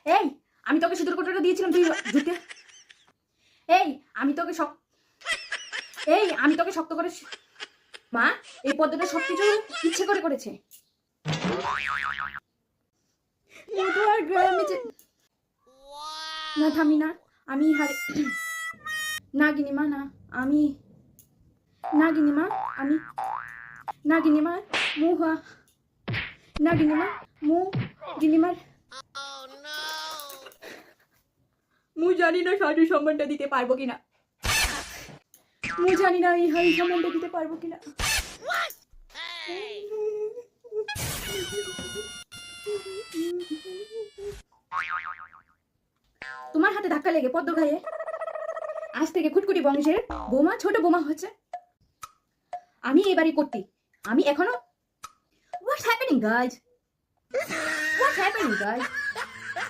এই আমি তোকে সিঁদুর কোটাটা দিয়েছিলাম, তুই জুতে। এই আমি তোকে শক্ত করে মা, এই পদ্মটা সবকিছু ইচ্ছে করে করেছে। না থামি না, আমি হারে না গিনিমা, না আমি না গিনিমা, আমি না গিনিমা মুহা না গিনিমা মু গিনিমার মু জানি না শাড়ি সম্মানটা দিতে পারবো কিনা, মু জানি না এই হাড়ি সম্মানটা দিতে পারবো কিনা। তোমার হাতে ধাক্কা লেগে পদ্ম গায়ে আজ থেকে খুটকুটি বংশের বোমা ছোট বোমা হচ্ছে। আমি এবারই করতে, আমি এখনো What's happening guys?